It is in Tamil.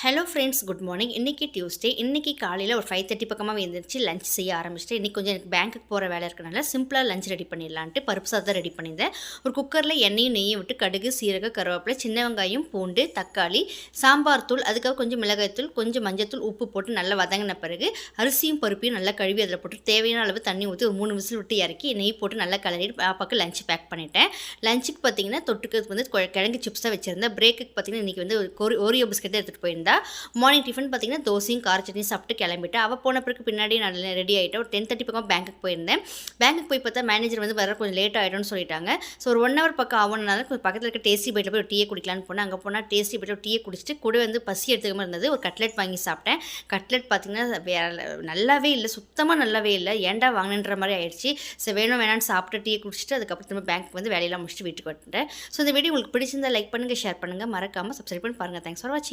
Hello friends, good morning. இன்றைக்கி டியூஸ்டே. இன்றைக்கி காலையில் ஒரு 5:30 பக்கமாக எழுந்திரிச்சு லஞ்ச் செய்ய ஆரம்பிச்சிட்டு, இன்றைக்கி கொஞ்சம் எனக்கு பேங்க்குக்கு போகிற வேலை இருக்கனால சிம்பிளாக லஞ்ச் ரெடி பண்ணிடலான்ட்டு பருப்பு சாதம் ரெடி பண்ணியிருந்தேன். ஒரு குக்கரில் எண்ணெயும் நெய்யும் விட்டு கடுகு, சீரகம், கருவேப்பிலை, சின்ன வெங்காயம், பூண்டு, தக்காளி, சாம்பார் தூள், அதுக்காக கொஞ்சம் மிளகாய்த்தூள், கொஞ்சம் மஞ்சத்தூள், உப்பு போட்டு நல்லா வதங்கின பிறகு அரிசியும் பருப்பையும் நல்லா கழுவி அதில் போட்டு தேவையான அளவு தண்ணி ஊற்றி ஒரு 3 விசில் விட்டு இறக்கி நெய் போட்டு நல்லா கலரிட்டு பாப்பாவுக்கு லஞ்ச் பேக் பண்ணிட்டேன். லஞ்சுக்கு பார்த்தீங்கன்னா தொட்டுக்கு வந்து கிழங்கு சிப்ஸ் தான் வச்சுருந்தேன். பிரேக்குக்கு பார்த்தீங்கன்னா இன்றைக்கி வந்து ஓரியோ பிஸ்கெட் எடுத்துகிட்டு போயிருந்தேன். மார்னிங் டிஃபன் பார்த்தீங்கன்னா தோசையும் கார சட்னியும் சாப்பிட்டு கிளம்பிட்டு அவள் போன பிறகு பின்னாடி நான் ரெடி ஆகிட்டேன். ஒரு 10:30 பக்கம் பேங்க்குக்கு போயிருந்தேன். பேங்க்குக்கு போய் பார்த்தா மேனேஜர் வந்து வர கொஞ்சம் லேட் ஆகிடும்னு சொல்லிட்டாங்க. ஸோ ஒரு 1 ஹவர் பக்கம் ஆகணுனால கொஞ்சம் பக்கத்தில் இருக்க டேஸ்டி பைட்டில் போய் ஒரு டீயை குடிக்கலான்னு போனேன். அங்கே போனால் டேஸ்டி பைட்டில் ஒரு டீயை குடிச்சிட்டு கூட வந்து பசி எடுத்துக்க மாதிரி இருந்தது. ஒரு கட்லெட் வாங்கி சாப்பிட்டேன். கட்லெட் பார்த்தீங்கன்னா நல்லாவே இல்லை, சுத்தமாக நல்லாவே இல்லை. ஏன்டா வாங்கினன்ற மாதிரி ஆயிடுச்சு. ஸோ வேணும் வேணான்னு சாப்பிட்டு டீயை குடிச்சிட்டு அதுக்கப்புறம் திரும்ப பேங்க் வந்து வேலையெல்லாம் முடிச்சுட்டு வீட்டுக்கு வந்துட்டேன். ஸோ இந்த வீடியோ உங்களுக்கு பிடிச்சிருந்தா லைக் பண்ணுங்கள், ஷேர் பண்ணுங்கள், மறக்காமல் சப்ஸ்கிரைப் பண்ணி பாருங்கள். தேங்க்ஸ் ஃபார் வாட்சிங்.